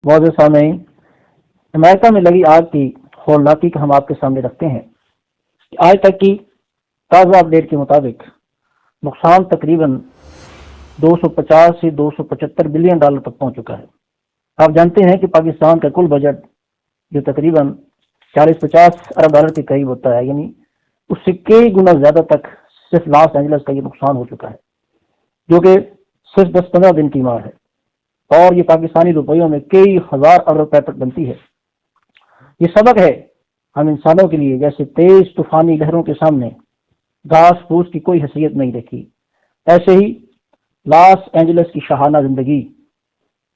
معزز سامعین، امریکہ میں لگی آگ کی ہولناکی کا ہم آپ کے سامنے رکھتے ہیں کہ آج تک کی تازہ اپڈیٹ کے مطابق نقصان تقریباً 250 سے 275 بلین ڈالر تک پہنچ چکا ہے۔ آپ جانتے ہیں کہ پاکستان کا کل بجٹ جو تقریباً 40-50 ارب ڈالر کے قریب ہوتا ہے، یعنی اس سے کئی گنا زیادہ تک صرف لاس اینجلس کا یہ نقصان ہو چکا ہے، جو کہ صرف 10-15 دن کی مار ہے، اور یہ پاکستانی روپیوں میں کئی ہزار ارب روپے تک بنتی ہے۔ یہ سبق ہے ہم انسانوں کے لیے، جیسے تیز طوفانی لہروں کے سامنے گھاس پھوس کی کوئی حیثیت نہیں رکھی، ایسے ہی لاس اینجلس کی شاہانہ زندگی،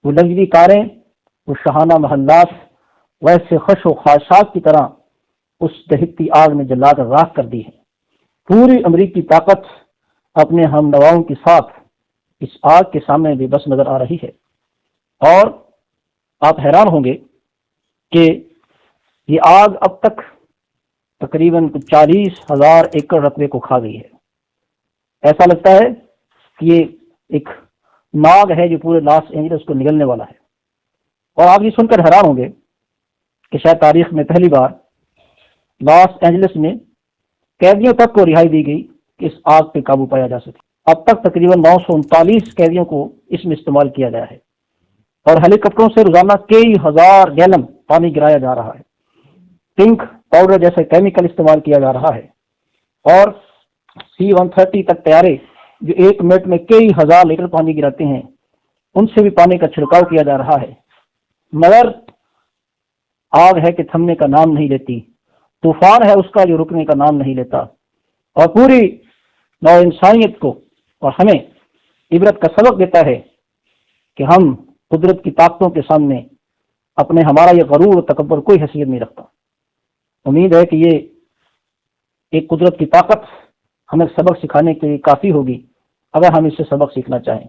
وہ لگژری کاریں، وہ شاہانہ محلات، ویسے خش و خاشاک کی طرح اس دہکتی آگ نے جلا کر راکھ کر دی ہے۔ پوری امریکی طاقت اپنے ہم نواؤں کے ساتھ اس آگ کے سامنے بے بس نظر آ رہی ہے، اور آپ حیران ہوں گے کہ یہ آگ اب تک تقریباً 40,000 ایکڑ رقبے کو کھا گئی ہے۔ ایسا لگتا ہے کہ یہ ایک ناگ ہے جو پورے لاس اینجلس کو نگلنے والا ہے، اور آپ یہ سن کر حیران ہوں گے کہ شاید تاریخ میں پہلی بار لاس اینجلس میں قیدیوں تک کو رہائی دی گئی کہ اس آگ پہ قابو پایا جا سکے۔ اب تک تقریباً 939 قیدیوں کو اس میں استعمال کیا گیا ہے، اور ہیلی کاپٹروں سے روزانہ کئی ہزار گیلن پانی گرایا جا رہا ہے۔ پنک پاؤڈر جیسے کیمیکل استعمال کیا جا رہا ہے، اور C-130 تک طیارے جو 1 منٹ میں کئی ہزار لیٹر پانی گراتے ہیں، ان سے بھی پانی کا چھڑکاؤ کیا جا رہا ہے، مگر آگ ہے کہ تھمنے کا نام نہیں لیتی، طوفان ہے اس کا جو رکنے کا نام نہیں لیتا، اور پوری نو انسانیت کو اور ہمیں عبرت کا سبق دیتا ہے کہ ہم قدرت کی طاقتوں کے سامنے ہمارا یہ غرور و تکبر کوئی حیثیت نہیں رکھتا۔ امید ہے کہ یہ ایک قدرت کی طاقت ہمیں سبق سکھانے کے لیے کافی ہوگی، اگر ہم اس سے سبق سیکھنا چاہیں۔